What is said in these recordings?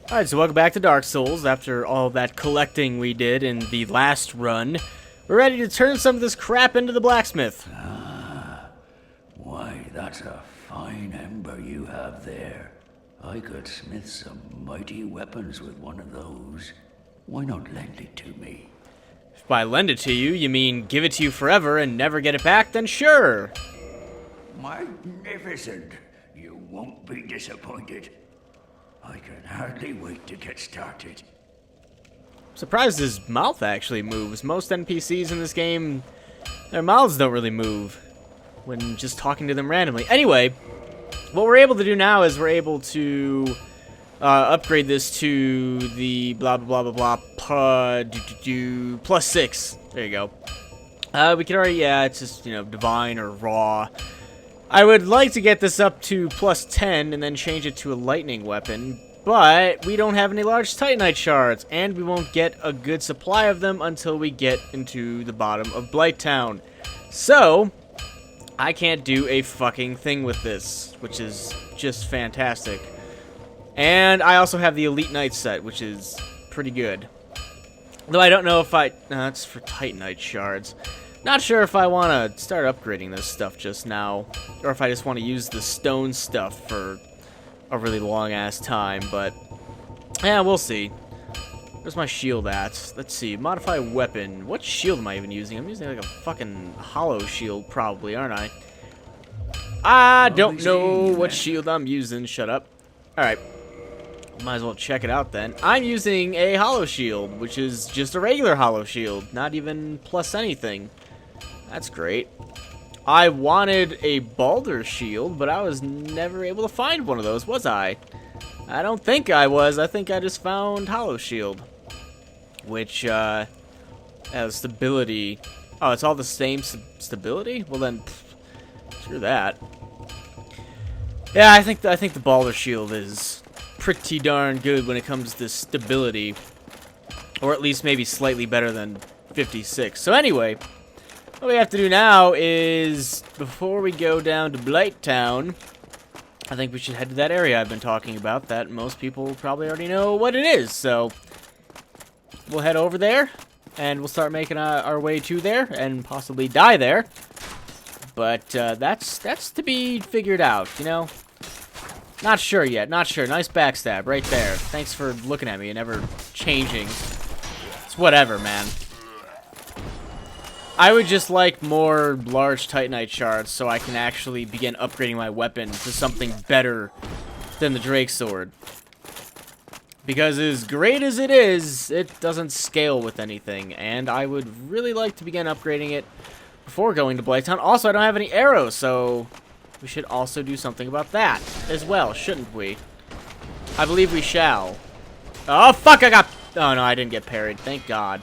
Alright, so welcome back to Dark Souls. After all that collecting we did in the last run, we're ready to turn some of this crap into the blacksmith. Why, that's a fine ember you have there. I could smith some mighty weapons with one of those. Why not lend it to me? If by lend it to you, you mean give it to you forever and never get it back, then sure. Magnificent! You won't be disappointed. I can hardly wait to get started. Surprised his mouth actually moves. Most NPCs in this game, their mouths don't really move when just talking to them randomly. Anyway, what we're able to do now is we're able to upgrade this to the blah blah blah blah blah +6. There you go. We can already, it's just, you know, divine or raw. I would like to get this up to +10 and then change it to a lightning weapon, but we don't have any large titanite shards, and we won't get a good supply of them until we get into the bottom of Blighttown. So, I can't do a fucking thing with this, which is just fantastic. And I also have the Elite Knight set, which is pretty good. Though I don't know if it's for titanite shards. Not sure if I want to start upgrading this stuff just now, or if I just want to use the stone stuff for a really long-ass time, but yeah, we'll see. Where's my shield at? Let's see, modify weapon. What shield am I even using? I'm using like a fucking hollow shield probably, aren't I? I don't know what shield I'm using, shut up. Alright, might as well check it out then. I'm using a hollow shield, which is just a regular hollow shield, not even plus anything. That's great. I wanted a Balder shield, but I was never able to find one of those, was I? I don't think I was. I think I just found Hollow Shield, which has stability. Oh, it's all the same stability? Well then, screw that. Yeah, I think the Balder shield is pretty darn good when it comes to stability, or at least maybe slightly better than 56. So anyway. What we have to do now is, before we go down to Blighttown, I think we should head to that area I've been talking about that most people probably already know what it is. So, we'll head over there, and we'll start making our way to there, and possibly die there. But that's to be figured out, you know? Not sure yet, not sure. Nice backstab right there. Thanks for looking at me and never changing. It's whatever, man. I would just like more large titanite shards so I can actually begin upgrading my weapon to something better than the Drake Sword. Because as great as it is, it doesn't scale with anything, and I would really like to begin upgrading it before going to Blighttown. Also, I don't have any arrows, so we should also do something about that as well, shouldn't we? I believe we shall. Oh, fuck, Oh, no, I didn't get parried. Thank God.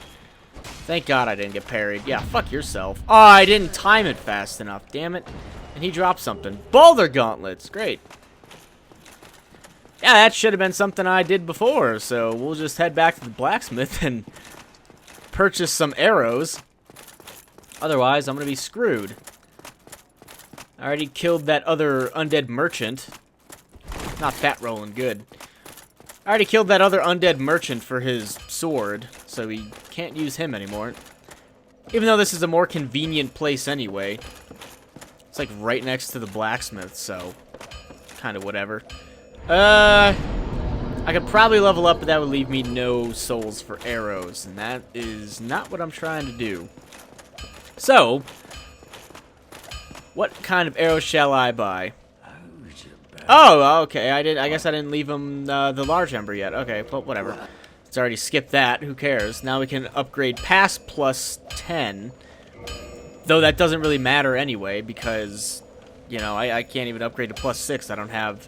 Thank God I didn't get parried. Yeah, fuck yourself. Oh, I didn't time it fast enough. Damn it. And he dropped something. Boulder gauntlets. Great. Yeah, that should have been something I did before. So we'll just head back to the blacksmith and purchase some arrows. Otherwise, I'm going to be screwed. I already killed that other undead merchant. Not fat rolling. Good. I already killed that other undead merchant for his sword, so we can't use him anymore. Even though this is a more convenient place anyway. It's like right next to the blacksmith, so kind of whatever. I could probably level up, but that would leave me no souls for arrows, and that is not what I'm trying to do. So, what kind of arrows shall I buy? Oh, okay. I guess I didn't leave him the large ember yet. Okay, but whatever. It's already skipped that. Who cares? Now we can upgrade past +10. Though that doesn't really matter anyway, because, you know, I can't even upgrade to +6. I don't have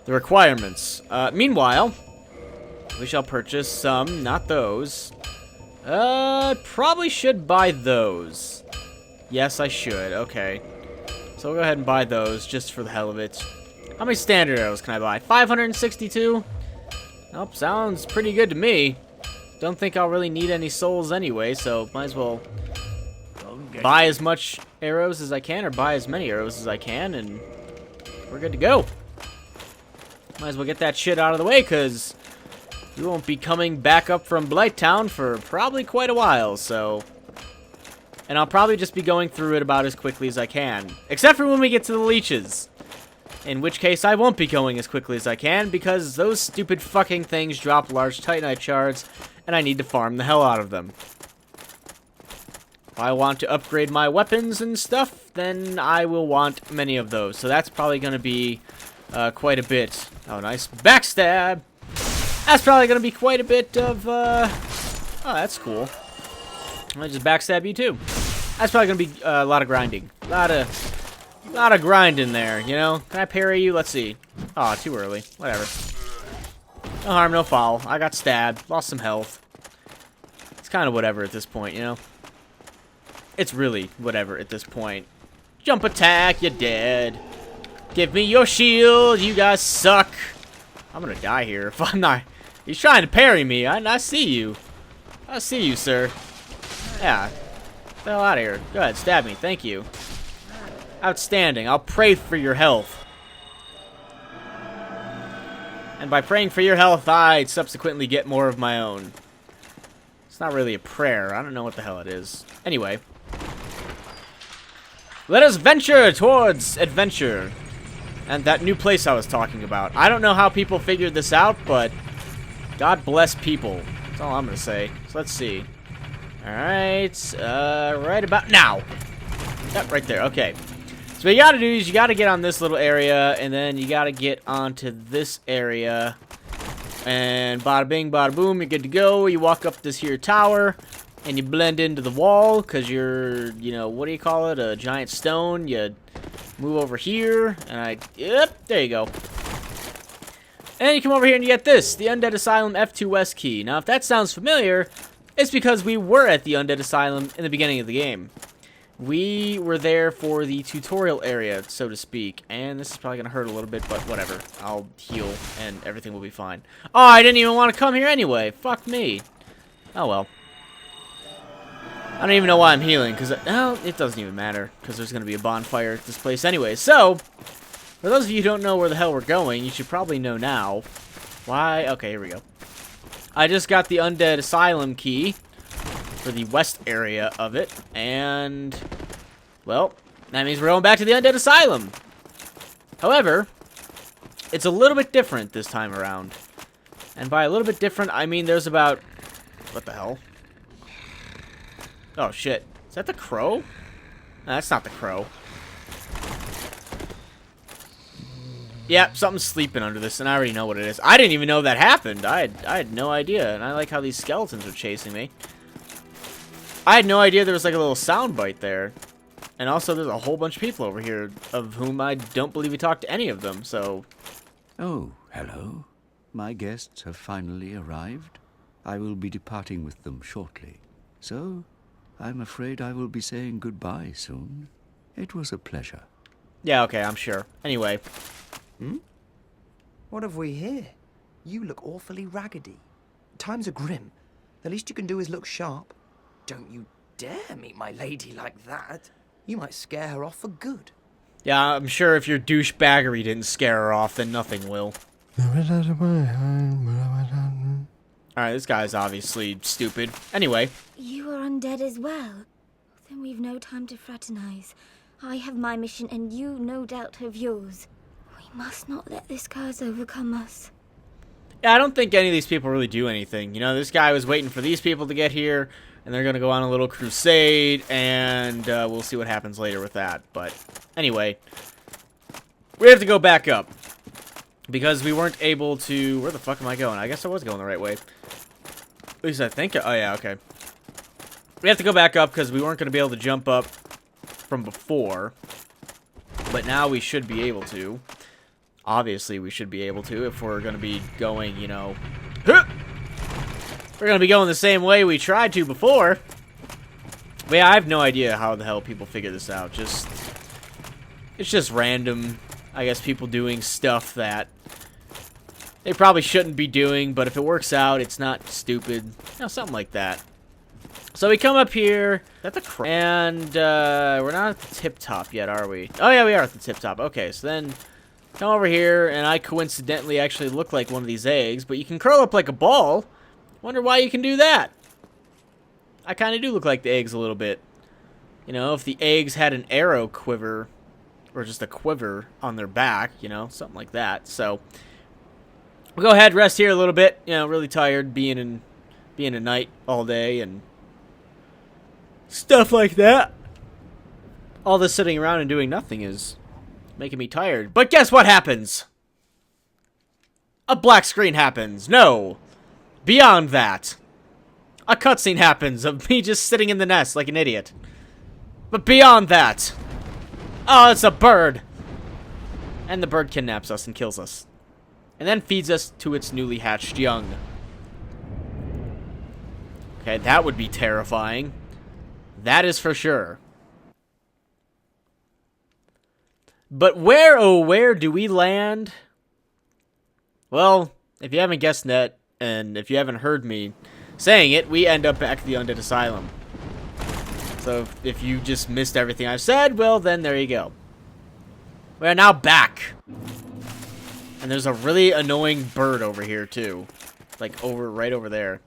the requirements. Meanwhile, we shall purchase some, not those. Probably should buy those. Yes, I should. Okay. So we'll go ahead and buy those, just for the hell of it. How many standard arrows can I buy? 562? Nope, sounds pretty good to me. Don't think I'll really need any souls anyway, so might as well buy as much arrows as I can, or buy as many arrows as I can, and we're good to go. Might as well get that shit out of the way, because we won't be coming back up from Blighttown for probably quite a while, so... And I'll probably just be going through it about as quickly as I can. Except for when we get to the leeches. In which case, I won't be going as quickly as I can, because those stupid fucking things drop large Titanite shards, and I need to farm the hell out of them. If I want to upgrade my weapons and stuff, then I will want many of those. So that's probably going to be quite a bit. Oh, nice backstab! That's probably going to be quite a bit of... Oh, that's cool. I'll just backstab you too. That's probably gonna be a lot of grinding. A lot of grinding there, you know? Can I parry you? Let's see. Oh, too early. Whatever. No harm, no foul. I got stabbed. Lost some health. It's kind of whatever at this point, you know? It's really whatever at this point. Jump attack, you're dead. Give me your shield, you guys suck. I'm gonna die here if I'm not... He's trying to parry me. I see you. I see you, sir. Yeah. Get the hell out of here. Go ahead, stab me. Thank you. Outstanding. I'll pray for your health. And by praying for your health, I subsequently get more of my own. It's not really a prayer. I don't know what the hell it is. Anyway. Let us venture towards adventure. And that new place I was talking about. I don't know how people figured this out, but God bless people. That's all I'm going to say. So let's see. Alright, right about now. Yep, right there, okay. So what you gotta do is you gotta get on this little area, and then you gotta get onto this area. And bada bing, bada boom, you're good to go. You walk up this here tower, and you blend into the wall, because you're, you know, what do you call it? A giant stone. You move over here, and yep, there you go. And you come over here and you get this, the Undead Asylum F2S key. Now, if that sounds familiar... It's because we were at the Undead Asylum in the beginning of the game. We were there for the tutorial area, so to speak. And this is probably going to hurt a little bit, but whatever. I'll heal, and everything will be fine. Oh, I didn't even want to come here anyway. Fuck me. Oh, well. I don't even know why I'm healing, because... Well, it doesn't even matter, because there's going to be a bonfire at this place anyway. So, for those of you who don't know where the hell we're going, you should probably know now. Why? Okay, here we go. I just got the Undead Asylum key for the west area of it, and, well, that means we're going back to the Undead Asylum. However, it's a little bit different this time around. And by a little bit different, I mean there's about... What the hell? Oh, shit. Is that the crow? No, that's not the crow. Yep, something's sleeping under this, and I already know what it is. I didn't even know that happened. I had no idea, and I like how these skeletons are chasing me. I had no idea there was like a little sound bite there. And also, there's a whole bunch of people over here, of whom I don't believe we talked to any of them, so... Oh, hello. My guests have finally arrived. I will be departing with them shortly. So, I'm afraid I will be saying goodbye soon. It was a pleasure. Yeah, okay, I'm sure. Anyway... Hmm? What have we here? You look awfully raggedy. Times are grim. The least you can do is look sharp. Don't you dare meet my lady like that. You might scare her off for good. Yeah, I'm sure if your douchebaggery didn't scare her off, then nothing will. Alright, this guy's obviously stupid. Anyway. You are undead as well. Then we've no time to fraternize. I have my mission and you no doubt have yours. We must not let this curse overcome us. Yeah, I don't think any of these people really do anything. You know, this guy was waiting for these people to get here, and they're going to go on a little crusade, and we'll see what happens later with that. But anyway, we have to go back up, because we weren't able to... Where the fuck am I going? I guess I was going the right way. At least I think... Oh, yeah, okay. We have to go back up, because we weren't going to be able to jump up from before, but now we should be able to. Obviously, we should be able to if we're going to be going, you know... We're going to be going the same way we tried to before. But yeah, I have no idea how the hell people figure this out. It's just random, I guess, people doing stuff that they probably shouldn't be doing, but if it works out, it's not stupid. You know, something like that. So we come up here, and we're not at the tip top yet, are we? Oh yeah, we are at the tip top. Okay, so then Come over here, and I coincidentally actually look like one of these eggs, but you can curl up like a ball. Wonder why you can do that. I kind of do look like the eggs a little bit. You know, if the eggs had an arrow quiver, or just a quiver on their back, you know, something like that. So, we'll go ahead, rest here a little bit. You know, really tired being a knight all day and stuff like that. All this sitting around and doing nothing is making me tired. But guess what happens? A black screen happens. No. Beyond that, a cutscene happens of me just sitting in the nest like an idiot. But beyond that, oh, it's a bird. And the bird kidnaps us and kills us. And then feeds us to its newly hatched young. Okay, that would be terrifying. That is for sure. But where, oh, where do we land? Well, if you haven't guessed that, and if you haven't heard me saying it, we end up back at the Undead Asylum. So if you just missed everything I've said, well, then there you go. We are now back. And there's a really annoying bird over here, too. Like, right over there.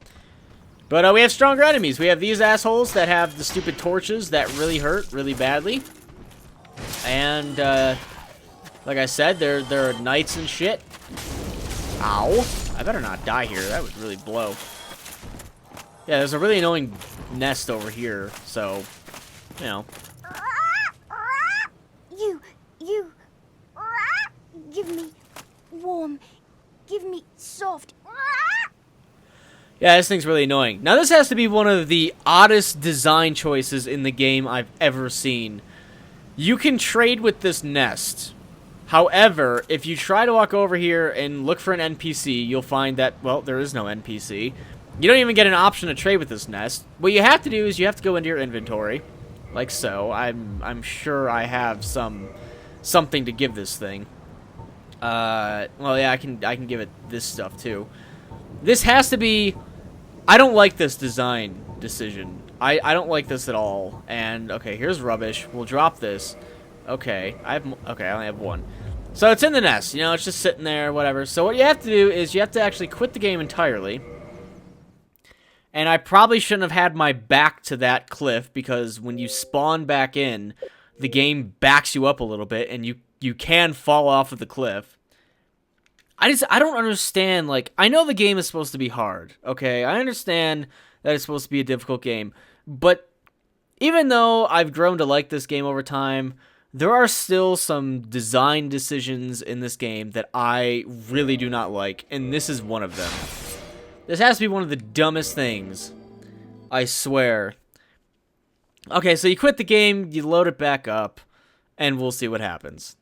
But we have stronger enemies. We have these assholes that have the stupid torches that really hurt really badly. And, like I said, they're knights and shit. Ow. I better not die here. That would really blow. Yeah, there's a really annoying nest over here, so, you know. You. Give me warm. Give me soft. Yeah, this thing's really annoying. Now, this has to be one of the oddest design choices in the game I've ever seen. You can trade with this nest. However, if you try to walk over here and look for an NPC, you'll find that, well, there is no NPC. You don't even get an option to trade with this nest. What you have to do is you have to go into your inventory, like so. I'm sure I have something to give this thing. Well, yeah, I can give it this stuff too. This has to be. I don't like this design decision. I don't like this at all. And okay, here's rubbish. We'll drop this. Okay, I only have one. So it's in the nest. You know, it's just sitting there, whatever. So what you have to do is you have to actually quit the game entirely. And I probably shouldn't have had my back to that cliff, because when you spawn back in, the game backs you up a little bit, and you can fall off of the cliff. I don't understand, like, I know the game is supposed to be hard, okay? I understand that it's supposed to be a difficult game, but even though I've grown to like this game over time, there are still some design decisions in this game that I really do not like, and this is one of them. This has to be one of the dumbest things. I swear. Okay, so you quit the game, you load it back up, and we'll see what happens.